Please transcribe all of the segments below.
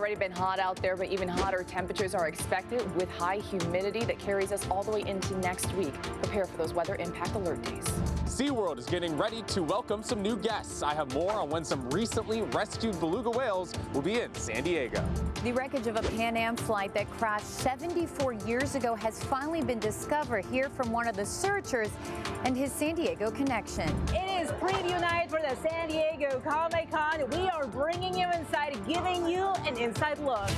already been hot out there, but even hotter temperatures are expected with high humidity that carries us all the way into next week. Prepare for those weather impact alert days. SeaWorld is getting ready to welcome some new guests. I have more on when some recently rescued beluga whales will be in San Diego. The wreckage of a Pan Am flight that crashed 74 years ago has finally been discovered. Hear from one of the searchers and his San Diego connection. It is preview night for the San Diego Comic-Con. We are bringing you inside, giving you an inside look.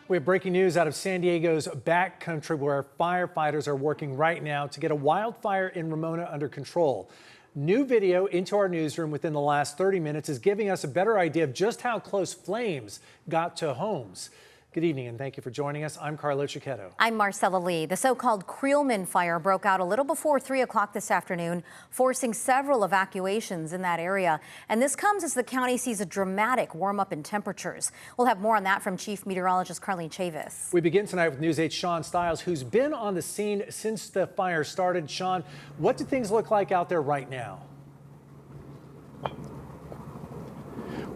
We have breaking news out of San Diego's backcountry where firefighters are working right now to get a wildfire in Ramona under control. New video into our newsroom within the last 30 minutes is giving us a better idea of just how close flames got to homes. Good evening and thank you for joining us. I'm Carlo Cicchetto. I'm Marcella Lee. The so-called Creelman fire broke out a little before 3 o'clock this afternoon, forcing several evacuations in that area. And this comes as the county sees a dramatic warm-up in temperatures. We'll have more on that from Chief Meteorologist Carlene Chavis. We begin tonight with News 8's Sean Stiles, who's been on the scene since the fire started. Sean, what do things look like out there right now?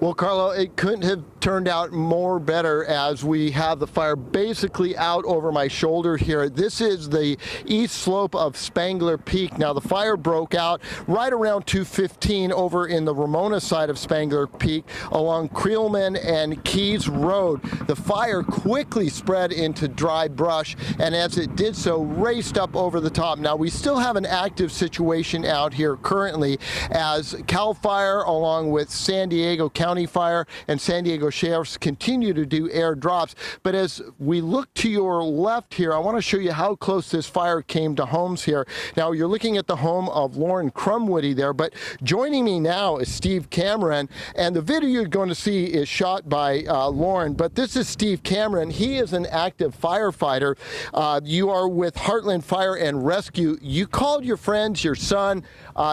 Well, Carlo, it couldn't have turned out more better as we have the fire basically out over my shoulder here. This is the east slope of Spangler Peak. Now, the fire broke out right around 2:15 over in the Ramona side of Spangler Peak along Creelman and Keys Road. The fire quickly spread into dry brush, and as it did so, raced up over the top. Now, we still have an active situation out here currently as CAL FIRE along with San Diego County Fire and San Diego Sheriffs continue to do air drops. But as we look to your left here, I want to show you how close this fire came to homes here. Now, you're looking at the home of Lauren Crumwoody there, but joining me now is Steve Cameron, and the video you're going to see is shot by Lauren, but this is Steve Cameron. He is an active firefighter. You are with Heartland Fire and Rescue. You called your friends, your son,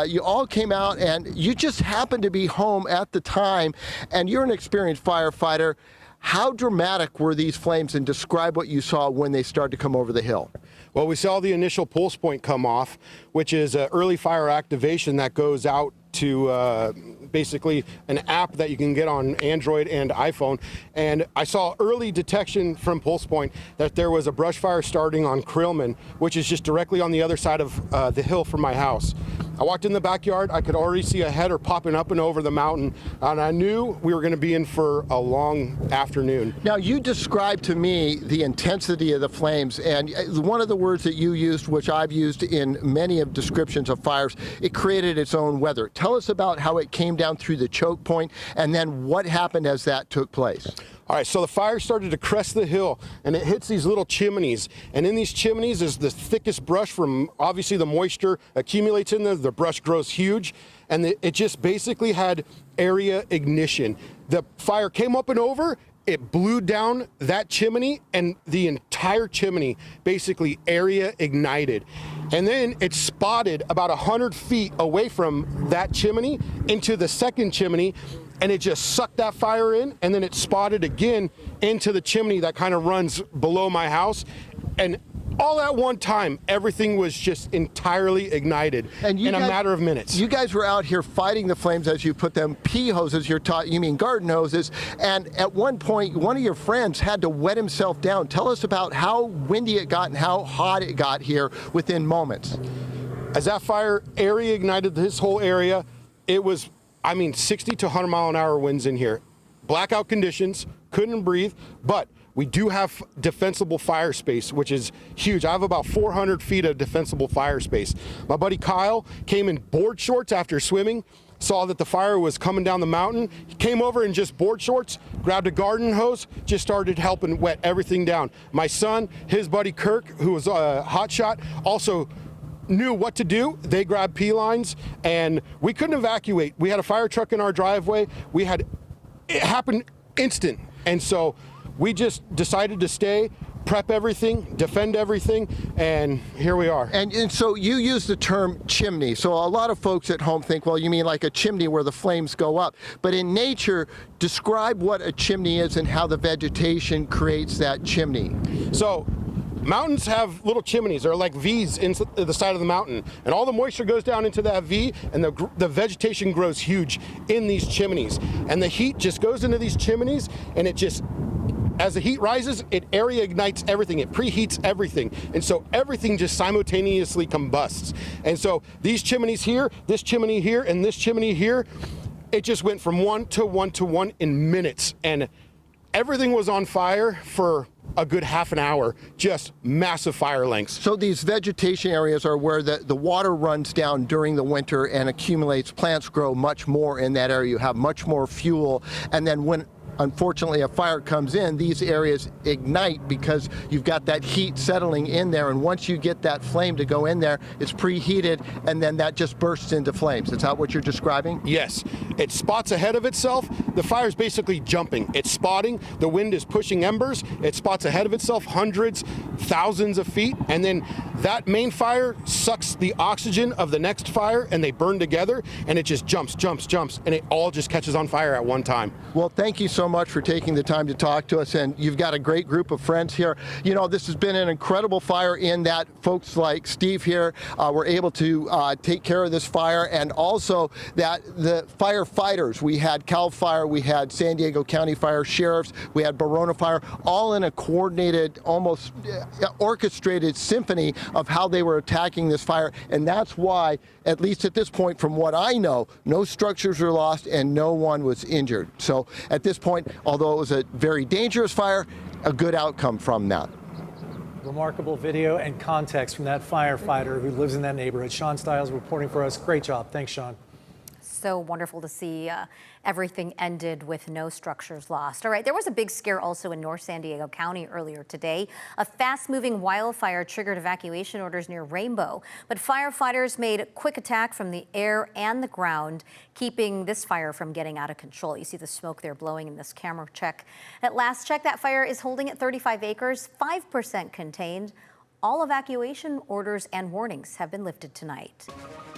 you all came out, and you just happened to be home at the time, and you're an experienced firefighter. How dramatic were these flames, and describe what you saw when they started to come over the hill? Well, we saw the initial pulse point come off, which is an early fire activation that goes out to basically an app that you can get on Android and iPhone. And I saw early detection from pulse point that there was a brush fire starting on Creelman, which is just directly on the other side of the hill from my house. I walked in the backyard, I could already see a header popping up and over the mountain, and I knew we were going to be in for a long afternoon. Now, you described to me the intensity of the flames, and one of the words that you used, which I've used in many of descriptions of fires, it created its own weather. Tell us about how it came down through the choke point, and then what happened as that took place. All right, so the fire started to crest the hill, and it hits these little chimneys. And in these chimneys is the thickest brush from, obviously, the moisture accumulates in there. The brush grows huge, and it just basically had area ignition. The fire came up and over, it blew down that chimney, and the entire chimney basically area ignited. And then it spotted about 100 feet away from that chimney into the second chimney, and it just sucked that fire in, and then it spotted again into the chimney that kind of runs below my house. And all at one time, everything was just entirely ignited in a matter of minutes. You guys were out here fighting the flames, as you put them, pea hoses, you mean garden hoses, and at one point, one of your friends had to wet himself down. Tell us about how windy it got and how hot it got here within moments. As that fire area ignited this whole area, it was, 60 to 100 mile an hour winds in here. Blackout conditions, couldn't breathe, but we do have defensible fire space, which is huge. I have about 400 feet of defensible fire space. My buddy Kyle came in board shorts after swimming, saw that the fire was coming down the mountain. He came over in just board shorts, grabbed a garden hose, just started helping wet everything down. My son, his buddy Kirk, who was a hotshot, also knew what to do. They grabbed pea lines, and we couldn't evacuate. We had a fire truck in our driveway. It happened instant, and so we just decided to stay, prep everything, defend everything, and here we are. And so you use the term chimney. So a lot of folks at home think, well, you mean like a chimney where the flames go up. But in nature, describe what a chimney is and how the vegetation creates that chimney. So Mountains have little chimneys. They're like V's in the side of the mountain. And all the moisture goes down into that V, and the vegetation grows huge in these chimneys. And the heat just goes into these chimneys, and it just, as the heat rises, it area ignites everything. It preheats everything. And so everything just simultaneously combusts. And so these chimneys here, this chimney here, and this chimney here, it just went from one to one to one in minutes. And everything was on fire for a good half an hour, just massive fire lengths. So these vegetation areas are where the water runs down during the winter and accumulates. Plants grow much more in that area. You have much more fuel. And then when unfortunately a fire comes in, these areas ignite because you've got that heat settling in there. And once you get that flame to go in there, it's preheated, and then that just bursts into flames. Is that what you're describing? Yes. It spots ahead of itself. The fire's basically jumping. It's spotting. The wind is pushing embers. It spots ahead of itself hundreds, thousands of feet. And then that main fire sucks the oxygen of the next fire, and they burn together, and it just jumps, and it all just catches on fire at one time. Well, thank you so much for taking the time to talk to us, and you've got a great group of friends here. You know, this has been an incredible fire in that folks like Steve here were able to take care of this fire, and also that the firefighters, we had CAL FIRE, we had San Diego County Fire Sheriffs, we had Ramona Fire, all in a coordinated, almost orchestrated symphony of how they were attacking this fire. And that's why, at least at this point, from what I know, no structures were lost and no one was injured. So at this point, although it was a very dangerous fire, a good outcome from that. Remarkable video and context from that firefighter who lives in that neighborhood. Sean Stiles reporting for us. Great job. Thanks, Sean. So wonderful to see everything ended with no structures lost. All right, there was a big scare also in North San Diego County earlier today. A fast-moving wildfire triggered evacuation orders near Rainbow, but firefighters made a quick attack from the air and the ground, keeping this fire from getting out of control. You see the smoke there blowing in this camera check. At last check, that fire is holding at 35 acres, 5% contained. All evacuation orders and warnings have been lifted tonight.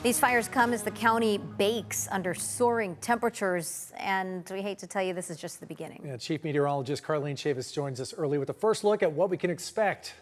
These fires come as the county bakes under soaring temperatures, and we hate to tell you, this is just the beginning. Yeah, Chief Meteorologist Carlene Chavis joins us early with a first look at what we can expect.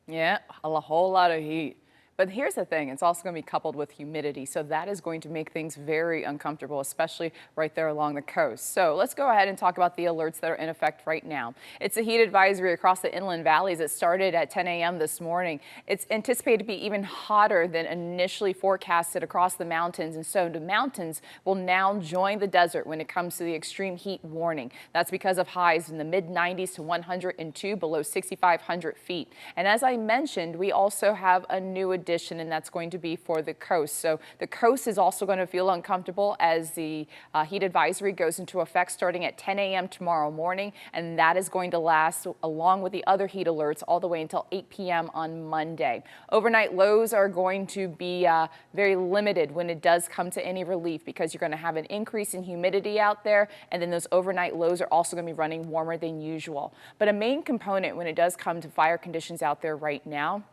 Yeah, a whole lot of heat. But here's the thing, it's also going to be coupled with humidity, so that is going to make things very uncomfortable, especially right there along the coast. So let's go ahead and talk about the alerts that are in effect right now. It's a heat advisory across the inland valleys. It started at 10 a.m. this morning. It's anticipated to be even hotter than initially forecasted across the mountains, and so the mountains will now join the desert when it comes to the extreme heat warning. That's because of highs in the mid-90s to 102 below 6,500 feet. And as I mentioned, we also have a new addition, and that's going to be for the coast. So the coast is also going to feel uncomfortable as the heat advisory goes into effect starting at 10 a.m. tomorrow morning, and that is going to last along with the other heat alerts all the way until 8 p.m. on Monday. Overnight lows are going to be very limited when it does come to any relief, because you're going to have an increase in humidity out there, and then those overnight lows are also going to be running warmer than usual. But a main component when it does come to fire conditions out there right now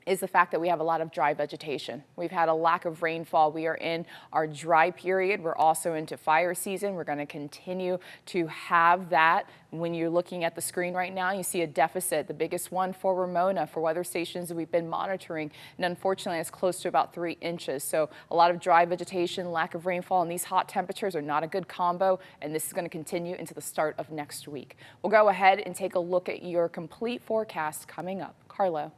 is the fact that we have a lot of dry vegetation. We've had a lack of rainfall. We are in our dry period. We're also into fire season. We're going to continue to have that. When you're looking at the screen right now, you see a deficit, the biggest one for Ramona, for weather stations that we've been monitoring, and unfortunately it's close to about 3 inches. So a lot of dry vegetation, lack of rainfall, and these hot temperatures are not a good combo, and this is going to continue into the start of next week. We'll go ahead and take a look at your complete forecast coming up. Carlo.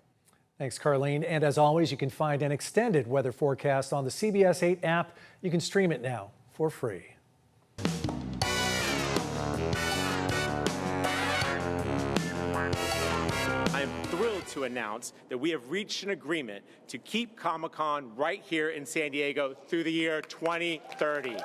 Thanks, Carlene. And as always, you can find an extended weather forecast on the CBS 8 app. You can stream it now for free. I'm thrilled to announce that we have reached an agreement to keep Comic-Con right here in San Diego through the year 2030.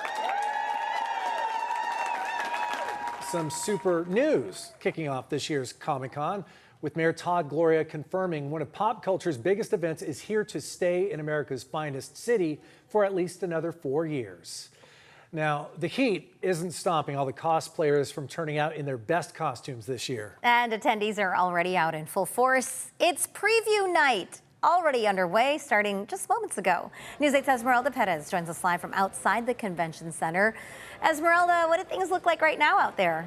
Some super news kicking off this year's Comic-Con, with Mayor Todd Gloria confirming one of pop culture's biggest events is here to stay in America's finest city for at least another 4 years. Now, the heat isn't stopping all the cosplayers from turning out in their best costumes this year. And attendees are already out in full force. It's preview night, already underway, starting just moments ago. News 8's Esmeralda Perez joins us live from outside the convention center. Esmeralda, what do things look like right now out there?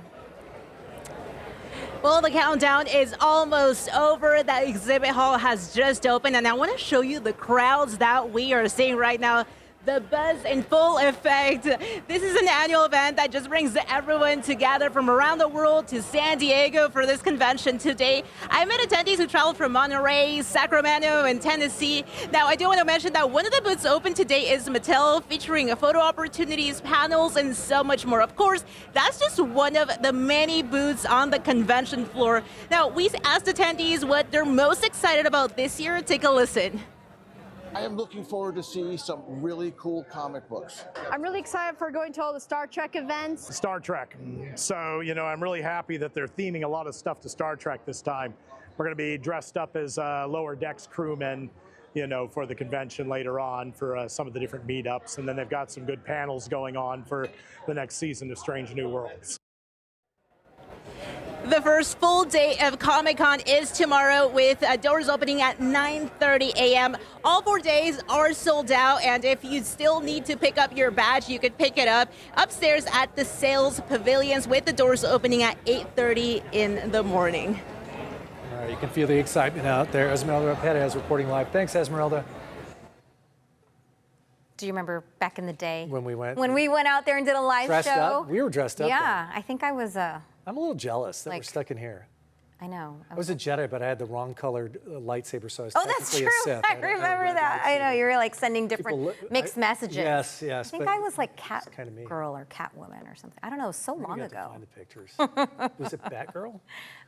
Well, the countdown is almost over. That exhibit hall has just opened, and I want to show you the crowds that we are seeing right now. The buzz in full effect. This is an annual event that just brings everyone together from around the world to San Diego for this convention today. I met attendees who traveled from Monterey, Sacramento, and Tennessee. Now, I do want to mention that one of the booths open today is Mattel, featuring photo opportunities, panels, and so much more. Of course, that's just one of the many booths on the convention floor. Now, we asked attendees what they're most excited about this year. Take a listen. I am looking forward to see some really cool comic books. I'm really excited for going to all the Star Trek events. Star Trek. So, I'm really happy that they're theming a lot of stuff to Star Trek this time. We're going to be dressed up as lower decks crewmen, for the convention later on for some of the different meetups. And then they've got some good panels going on for the next season of Strange New Worlds. The first full day of Comic-Con is tomorrow, with doors opening at 9:30 a.m. All 4 days are sold out, and if you still need to pick up your badge, you could pick it up upstairs at the sales pavilions, with the doors opening at 8:30 in the morning. All right, you can feel the excitement out there. Esmeralda Perez reporting live. Thanks, Esmeralda. Do you remember back in the day? When we went out there and did a live dressed show? up? We were dressed up. Yeah, I think I was I'm a little jealous that we're stuck in here. I know. I was a Jedi, but I had the wrong colored lightsaber, so I was Oh, that's technically true. a Sith. I remember that. I know, you were like sending different mixed messages. Yes. I think but I was like Cat kind of me. Girl or Catwoman or something. I don't know, it was so long Maybe I ago. have to find the pictures. Was it Batgirl?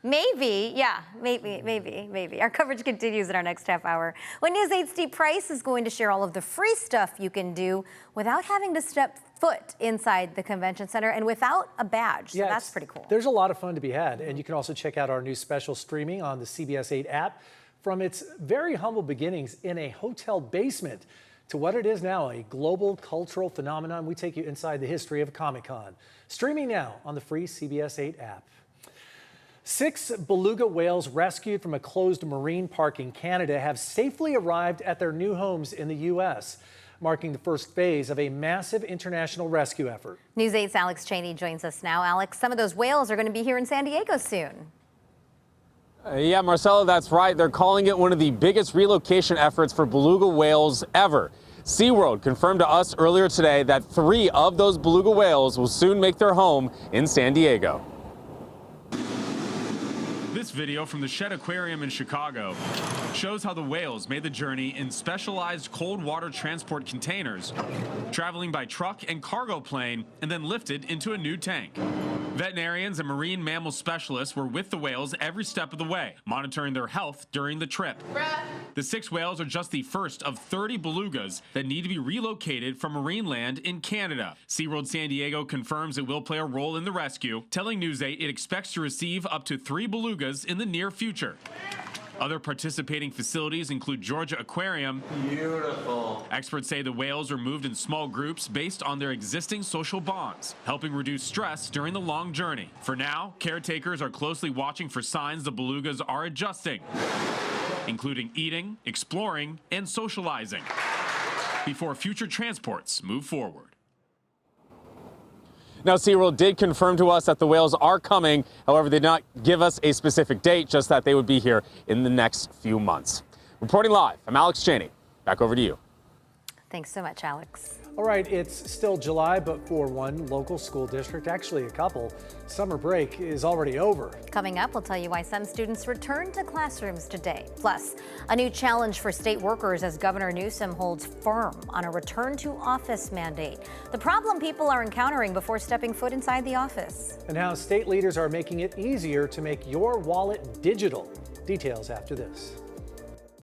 Maybe, yeah, maybe. Our coverage continues in our next half hour. When News 8's Steve Price is going to share all of the free stuff you can do without having to step foot inside the convention center and without a badge. So that's pretty cool. There's a lot of fun to be had, and you can also check out our new special streaming on the CBS 8 app. From its very humble beginnings in a hotel basement to what it is now, a global cultural phenomenon, we take you inside the history of Comic-Con. Streaming now on the free CBS 8 app. 6 beluga whales rescued from a closed marine park in Canada have safely arrived at their new homes in the U.S., marking the first phase of a massive international rescue effort. News 8's Alex Cheney joins us now. Alex, some of those whales are going to be here in San Diego soon. Yeah, Marcella, that's right. They're calling it one of the biggest relocation efforts for beluga whales ever. SeaWorld confirmed to us earlier today that 3 of those beluga whales will soon make their home in San Diego. This video from the Shed Aquarium in Chicago shows how the whales made the journey in specialized cold water transport containers, traveling by truck and cargo plane, and then lifted into a new tank. Veterinarians and marine mammal specialists were with the whales every step of the way, monitoring their health during the trip. The 6 whales are just the first of 30 belugas that need to be relocated from marine land in Canada. SeaWorld San Diego confirms it will play a role in the rescue, telling News 8 it expects to receive up to 3 belugas in the near future. Other participating facilities include Georgia Aquarium. Beautiful. Experts say the whales are moved in small groups based on their existing social bonds, helping reduce stress during the long journey. For now, caretakers are closely watching for signs the belugas are adjusting, including eating, exploring, and socializing, before future transports move forward. Now, SeaWorld did confirm to us that the whales are coming. However, they did not give us a specific date, just that they would be here in the next few months. Reporting live, I'm Alex Cheney. Back over to you. Thanks so much, Alex. All right, it's still July, but for one local school district, actually a couple, summer break is already over. Coming up, we'll tell you why some students returned to classrooms today. Plus, a new challenge for state workers as Governor Newsom holds firm on a return to office mandate. The problem people are encountering before stepping foot inside the office. And how state leaders are making it easier to make your wallet digital. Details after this.